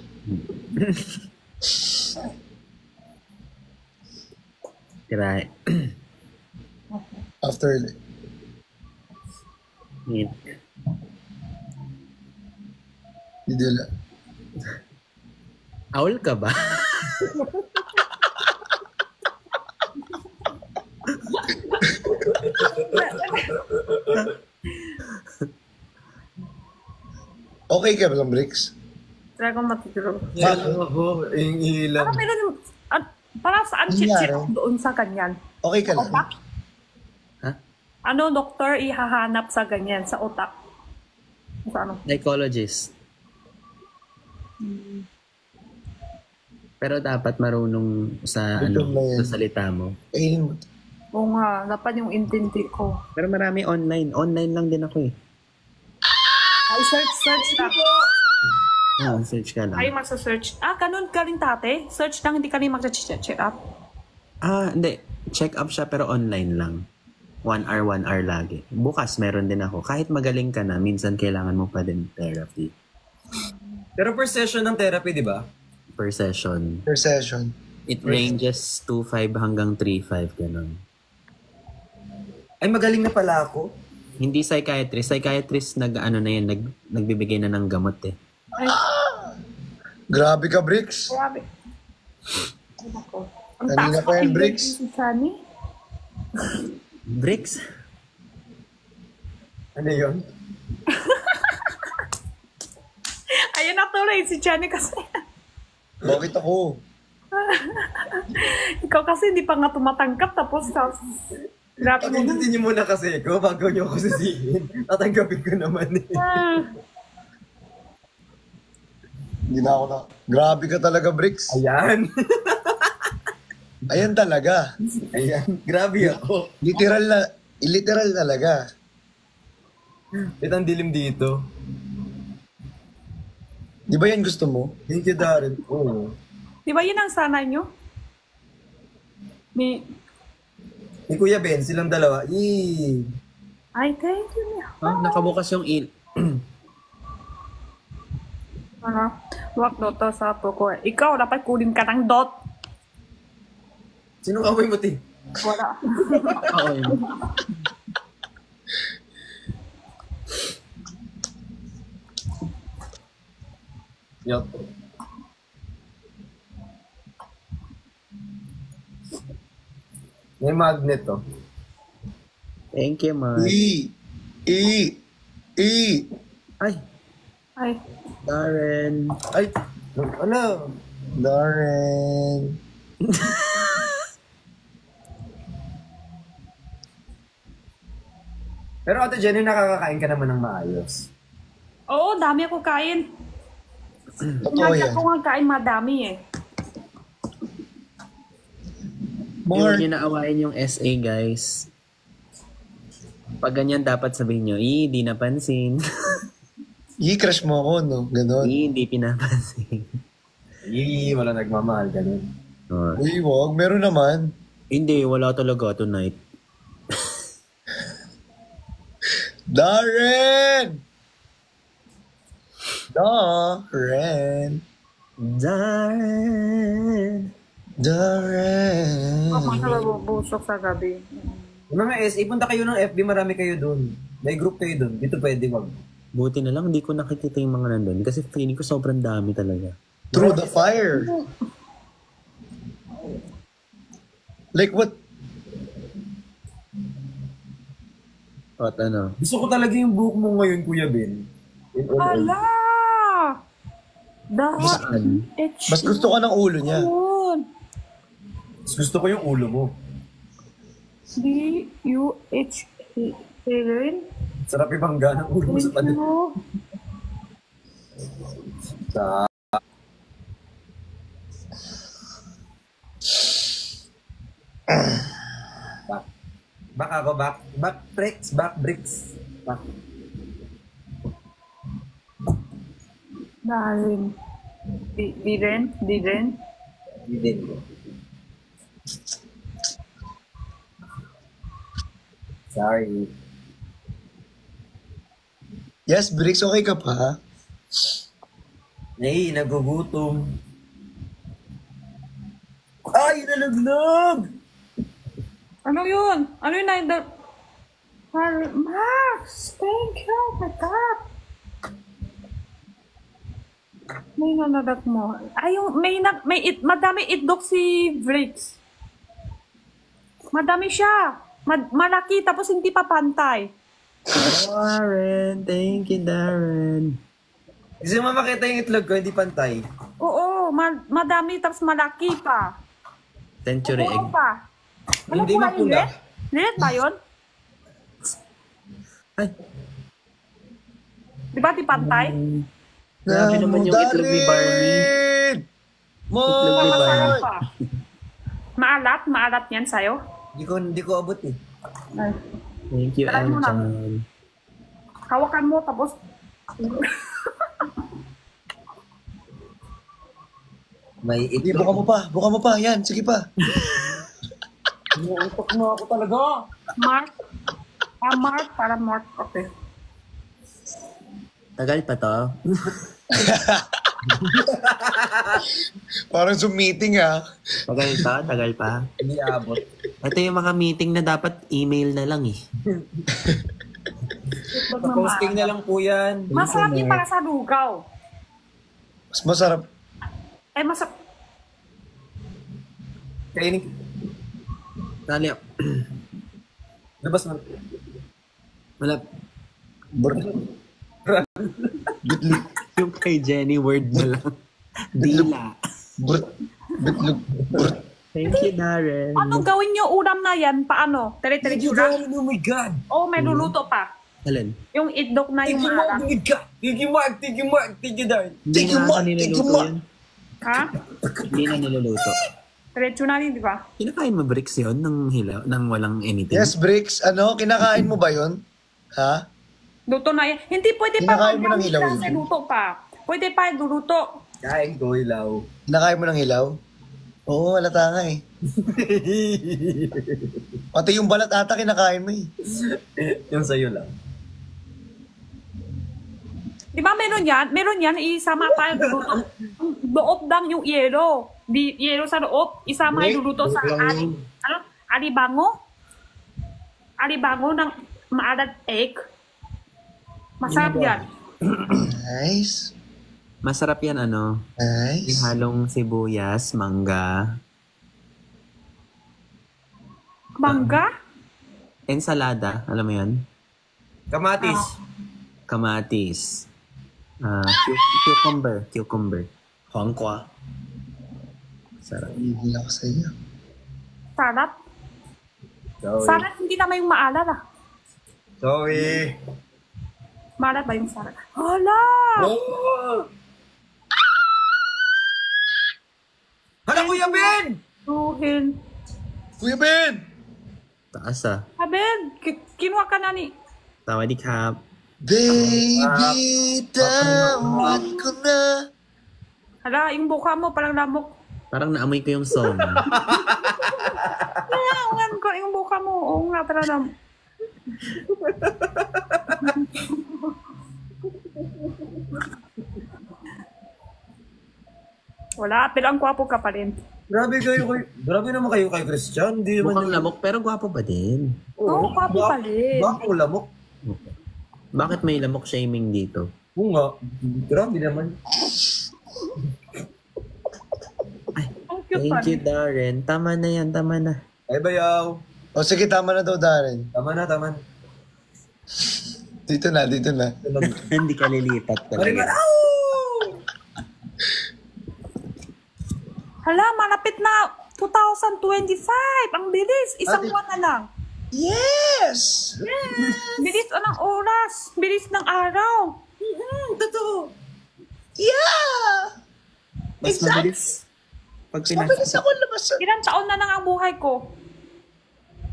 Tira. After, Yun. didila. Owl ka ba? Okay ka ba, Bricks? Try ko matutulog. Oo, yung ilang. Parang meron yung, parang saan Ano cheat nangyari? doon sa ganyan? Okay ka lang? Otak? Ha? Ano, doktor, ihahanap sa ganyan, sa otak? Sa ano? Psychologist. Pero dapat marunong sa Ito ba yan? sa salita mo. Kainin mo. Oo nga, dapat yung intindi ko. Pero marami online. Online lang din ako eh. Ay, search lang. Search ka lang. Ay, magsa-search. Ganun ka rin tate? Search lang, hindi ka rin magsa-check up. Hindi. Check up siya pero online lang. 1 hour lagi. Bukas meron din ako. Kahit magaling ka na, minsan kailangan mo pa din therapy. Pero per session ng therapy, di ba? Per session. Per session. It ranges 2.5 hanggang 3.5 ganun. Ay, magaling na pala ako. Hindi psychiatrist. Psychiatrist nagbibigay na ng gamot eh. Ay, Grabe ka, Bricks. grabe. Ay, nako. Ang Kanina taas pa yan, ng Bricks. si Sunny. Bricks? Ano yun? Ayun na tuloy, si Johnny kasi. Bakit ako? Ikaw kasi hindi pa nga tumatangkap, tapos grabe mo na. Pag-intintin niyo muna kasi ako bago niyo ako sisihin. Tatanggapin ko naman eh. Hindi na ako na. Grabe ka talaga, Bricks. Ayan. Ayan talaga. Ayan. Grabe ako. Literal talaga. Ito ang dilim dito. Di ba yan gusto mo? Thank you, Darren. Oo. Di ba yun ang sanay nyo? Ni Ni Kuya Ben, silang dalawa. Ay, thank you. Nakabukas yung Ano? Wag dot sa to ko. Ikaw, dapat kunin ka ng dot. Sinong away mo, Ti? Wala. Oo yun. Yup. May magnet to. Thank you, man. E. Ay, Ay, Darren. Ay! Ano? Darren. Pero Ate Jenny, nakakakain ka naman ng maayos. oo, dami ako kain. Totoo Lagi yan. ako nga kain madami eh. Huwag Mark. nyo naawain yung SA, guys. Pag ganyan, dapat sabihin nyo, di napansin. I-crush mo ako, no? Ganon. Hindi pinapansin. Wala nagmamahal, ganun. Oh. Uy, wag. Meron naman. Hindi, wala talaga tonight. Darren! Darren. Darren. Darren. Ako na nabubusok sa gabi. Yung mga SA, punta kayo ng FB, marami kayo dun. May group kayo dun. Dito pwede wag. Buti na lang, hindi ko nakikita yung mga nandun. Kasi feeling ko sobrang dami talaga. Through the fire. Like what? At ano? Gusto ko talaga yung buhok mo ngayon, Kuya Ben. In all Ala! Saan? Mas gusto ka ng ulo niya. Yun. Gusto ko yung ulo mo. D-U-H-A. Rin? Sarap ibangga ng ulo mo sa Thank panin. you. Back ako, back bricks, back. Darren. Di rin? Hindi. Sorry. Yes, Bricks, okay ka pa? Ay, nagugutom. Ay, nalaglag! Ano yun? Ano yun na Max! Thank you! Oh my God! May nanadak mo. Ay, madami itlog si Bricks. Madami siya. Malaki tapos hindi pa pantay. Darren, thank you, Darren. Gusto mo makita yung itlog ko, hindi pantay. Oo, madami tapos malaki pa. Century egg. Oo pa. Ano Hindi po mapula. Lilit ba yun? Ay, Di ba di pantay? grabe naman yung itlog ni Barney. Itlog ni Masarap Barney. pa. Maalat yan sa'yo. Hindi ko abot eh. Ay. Thank you, Try mo na. Anjan. Hawakan mo tapos May Hindi, itlog. buka mo pa. Yan, sige pa. Inuutok mo ako talaga. Mark. Mark para Mark. Okay. Tagal pa to. Parang Zoom meeting ah. Tagal pa. Hindi abot. Ito yung mga meeting na dapat email na lang eh. Posting na lang po yan. Masarap yung para sa lugaw. Mas masarap. Eh, masarap. Kainin. Tali, Labas mo. wala. Bitlog. Yung kay Jenny, word na lang. Dila. Bitlog. Thank you, Darren. Ano gawin niyo ulam na yan? Paano? Tiri-tiri na? Oh my God. Oh, may luluto pa. Alin? Yung itlog na yung Thank you, Mark. maalat. Thank you, Mark. Thank you, Darren. Hindi Thank you, na Mark. niluluto Thank you, Mark. yun. Ha? Hindi na niluluto. Diretso na rin, di ba? Kinakain mo bricks yun ng hilaw, ng walang anything? Yes, Bricks. Ano, kinakain mo ba yun? Ha? Luto na yan. Hindi pwede pa. Kinakain mo ng Hindi ilaw kasi yun. luto pa. Pwede pa luluto. Kain ko, ilaw. Kinakain mo ng hilaw? Oo, halata nga eh. Pati yung balat ata kinakain mo eh. Yung sa'yo lang. Di ba meron yan? Meron yan, isama pa yung luluto. Loob lang yung yelo. Yelo sa loob, isama yung luluto sa alibango. Alibango ng maalat egg. Masarap yan. Nice. Masarap yan ano, yung Nice. halong sibuyas, mangga, Mangga? ensalada, alam mo yan? Kamatis. Kamatis, cucumber, hongkwa. Sarap. Hindi ako sa iyo. Sarap. Sorry. Sarap hindi naman yung maalat ah. Sorry. Maalat ba yung sarap? Hala! Oh! Hala, Kuya Ben! Ruhin. Kuya Ben! Taas ah. Aben, kinuha ka na ni... Sawadee krap. Baby, tawad ko na. Hala, yung buka mo parang lamok. Parang naamoy ko yung song. Kailangan ko yung buka mo. Oo nga, parang lamok. Wala, pero ang gwapo ka pa rin. Grabe naman kayo kay Christian. Hindi naman Mukhang lamok pero gwapo pa din. Oo, gwapo pa rin. Bako lamok. Bakit may lamok shaming dito? Oo nga. Grabe naman. Ang cute pa Thank you, rin. Darren. Tama na yan, tama na. Ay, bayaw. O sige, tama na daw, Darren. Tama na, tama na. Dito na, dito na. Hindi ka lilipat Mariman, talaga. ow! Hala, malapit na 2025. Ang bilis. Isang buwan na lang. Yes! Bilis ng oras. Bilis ng araw. Totoo. Yeah! Mas mabilis. Pag Mabilis ako labas. Ilang taon na lang ang buhay ko.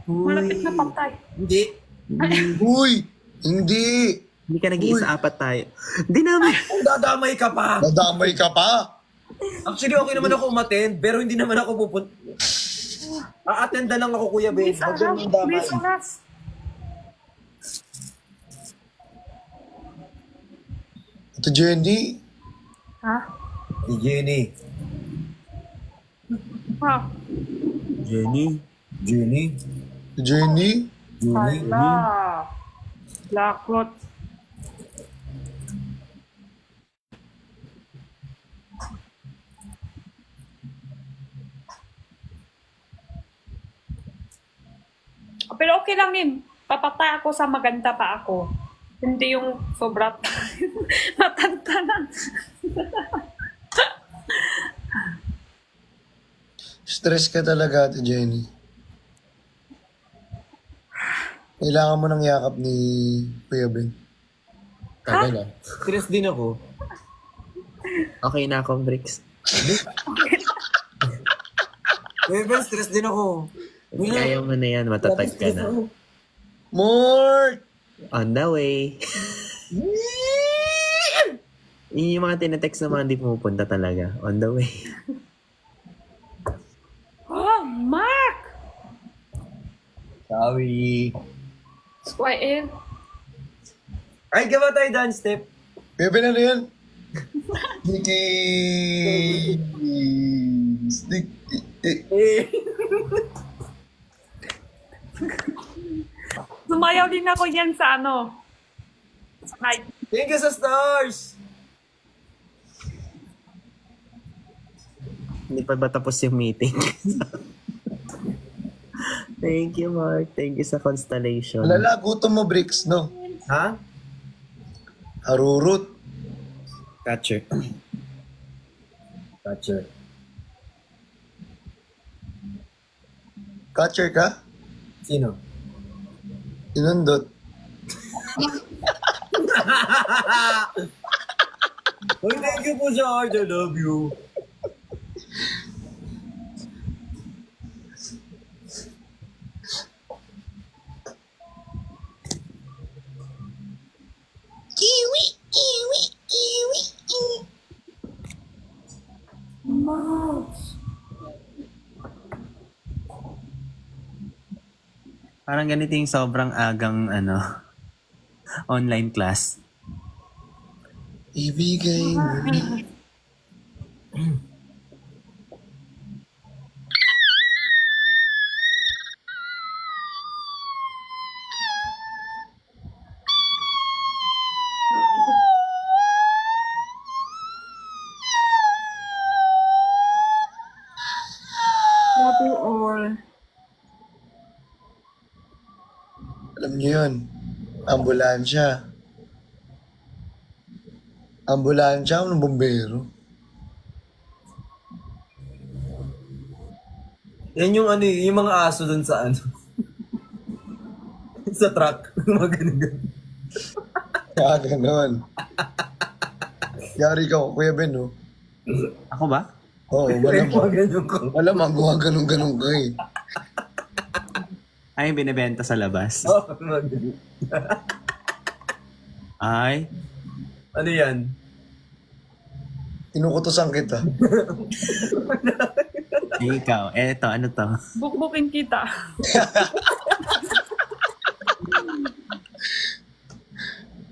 Malapit na patay. Hindi. Uy! Hindi! Hindi ka nag-iisa, apat tayo. Hindi naman. Kung dadamay ka pa. Nadamay ka pa! Actually, okay naman ako umattend, pero hindi naman ako pupunta. A-attend na lang ako, Kuya Ben. Bilis Huwag araw. ganun damay. Bilis oras. Ito, Jenny. Ha? Si Jenny. Ha? Jenny. Jenny. Jenny? Jenny. Hala. Blackroot. Pero okay lang yun. Papatay ako sa maganda pa ako. Hindi yung sobra matanda na. Stress ka talaga, Ate Jenny. Kailangan mo ng yakap ni Kuya Ben. Tagal ah. Stress din ako. Okay na ako, Bricks. Ben, stress din ako. Kaya mo na yan, matatag ka na. Mort! On the way. Yun yung mga tinetext na mga hindi pumupunta talaga. On the way. Oh, Mark! Sorry. YL. Ay, gawa tayo dance step. Kuya Ben, ano yan? Nikki... Stick... Sumayaw din ako yan sa ano. Sa night. Thank you sa stars! Hindi pa ba tapos yung meeting? Thank you, Mark. Thank you sa constellation. Lalagutom mo, Bricks, no? Ha? Harurut. Catcher. Catcher. Catcher ka? Sino? Inundot. Uy, thank you po, George. I love you. Kiwi, kiwi, kiwi, kiwi. Parang ganito yung sobrang agang online class. Ibigay mo. Love you all. Alam niyo yun. Ambulansya. Ambulansya ng bombero. Yan yung yung mga aso dun sa sa truck. Mga ganun. Kaya ganon. Yari ka, Kuya Ben, no? Ako ba? Oo, Mga malamang. ganun ko. Malamang, ganon-ganon ka eh. Ay, binibenta sa labas. Oh, mga ganun. Ay, Ano yan? Inukutosan kita. ikaw. Eto, ano to? Bukbukin kita.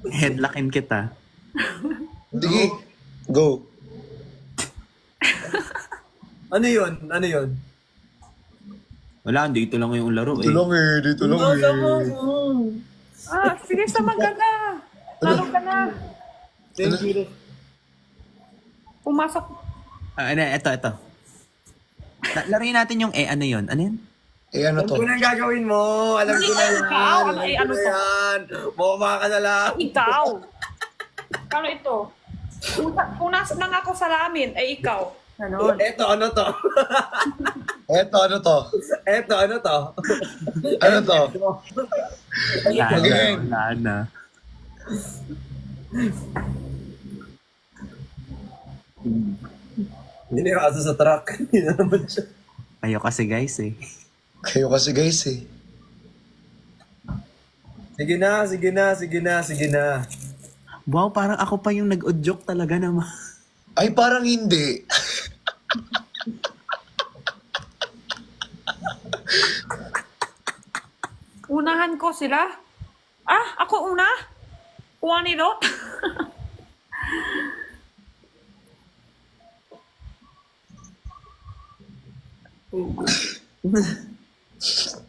Headlockin kita. Sige, go. Ano yun? Ano yun? Wala, dito lang yung laro Dito lang eh, dito lang eh. Sige, sama ka na. Lalo ka na. Thank you. Pumasok. Ito. Laruin natin yung ano yun? Ano yun? Eh, ano Alam to? ko na gagawin mo. Alam ko na yan. Ikaw, Alam ko ano na to? yan. Bumaba ka na lang. Ikaw. Kano ito? Punas lang ako sa lamin. Ay, ikaw. Ganon. Eto, ano to? Eto, ano to? Eto, ano to? Ano to? Wala na. Hindi yung aso sa truck. Hindi na naman siya. Kayo kasi guys eh. Kayo kasi guys eh. Sige na, sige na, sige na, sige na. Wow, parang ako pa yung nag-udyok talaga naman. Ay, parang hindi. Unahan ko sila. Ako una? Kuha ni Lot.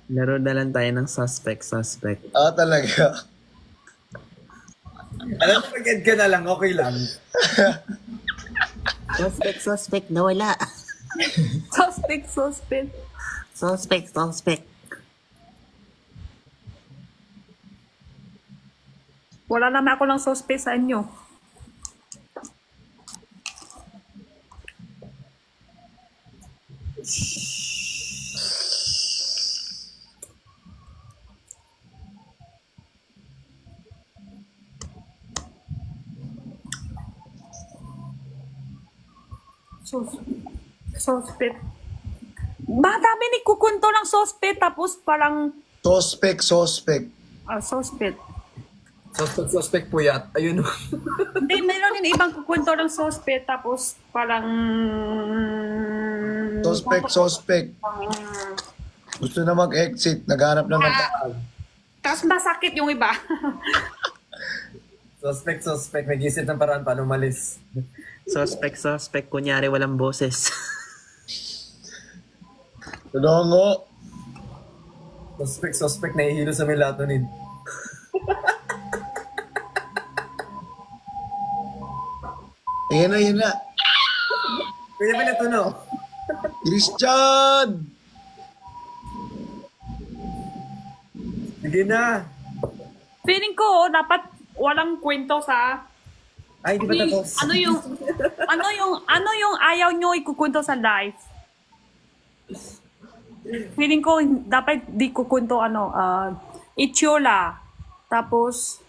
Laro na lang tayo ng suspect. Talaga. Alam mo, pag-end ka na lang, okay lang. Suspect, nawala. Suspect. Suspect. Wala naman ako ng suspect sa inyo. Suspect. Dami ni kukunto ng suspect tapos parang Suspect. suspect. Suspect po yan. Ayun. Hindi, meron din ibang kukwento ng suspect tapos parang... Suspect. Gusto na mag-exit, naghanap lang ng daan. Tapos masakit yung iba. Suspect. Nag-isip ng paraan paano umalis. Suspect. Kunyari walang boses. Tulungo. Suspect. Nahihilo sa melatonin. Ayan na. Kaya pala ito, no? Christian! Sige na. Feeling ko, dapat walang kwento sa... Ay, di ba tapos? Ano yung ayaw nyo ikukwento sa live? Feeling ko, dapat di kukwento itsura, tapos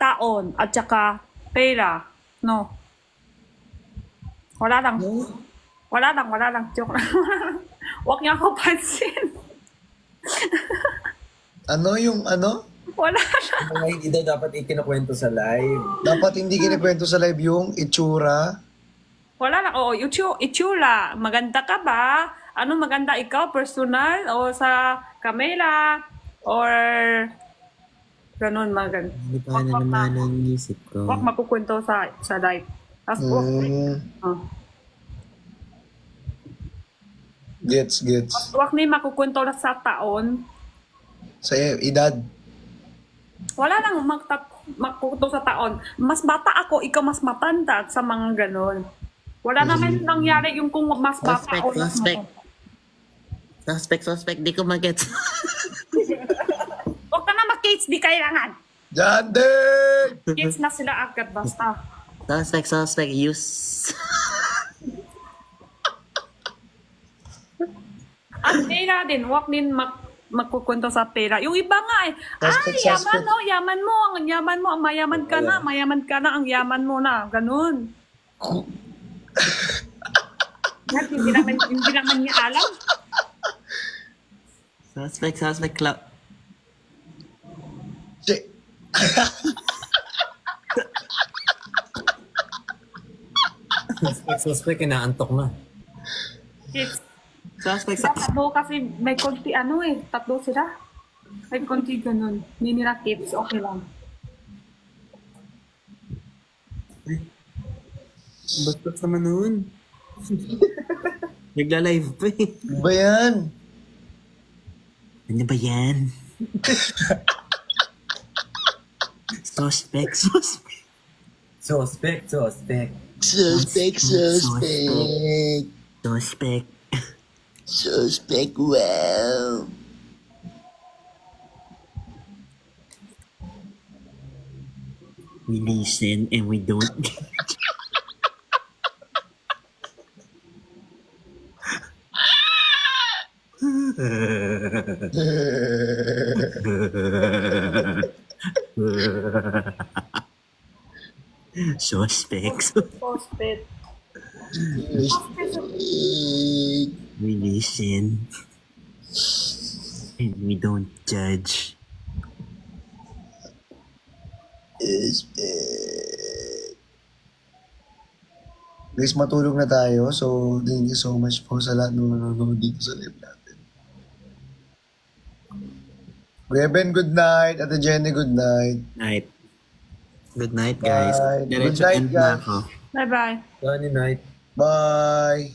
taon, at saka pera. No. Wala lang. Joke lang. Huwag niya ako pansin. Ano yung ano? Wala lang. Mga hindi daw dapat ikinukwento sa live. Dapat hindi kinikwento sa live yung itsura. Wala lang. Oo, itsura. Maganda ka ba? Ano maganda ikaw? Personal? O sa camera? Or... Ganun maganda. Hindi pa na naman ang isip ko. Huwag makukwento sa live. Tapos, Gets. huwag na makukwento na sa taon. Sa edad. Wala lang makukwento sa taon. Mas bata ako, ikaw mas matanda sa mga ganun. Wala naman nangyari yung kung mas bata o mas Suspect. Di ko mag-get. Huwag ka na mag-kids, di kailangan. Janding! Kids na sila agad basta. Suspect. Use. At pera din, huwag din magkukwento sa pera. Yung iba nga Suspect. yaman mo, mayaman ka na, ang yaman mo na, ganun. Hindi naman niya alam. Suspect, Cloud. Suspect, inaantok na. Kids. Suspect. Tatlo kasi may konti tatlo sila. May konti ganun. Hindi nila kids, okay lang. Bastos naman nun. Nagla-live pa eh. Ba yan? Ano ba yan? Suspect. Suspect, wow. We listen and we don't. Suspects. We listen and we don't judge. Guys, matulog na tayo. So, thank you so much po sa lahat ng nanonood dito sa live natin. Reben, good night. Ate Jenny, good night. Good night, guys. Bye. Diretso Good night, end na guys. ako. Bye-bye. Sunny night. Bye.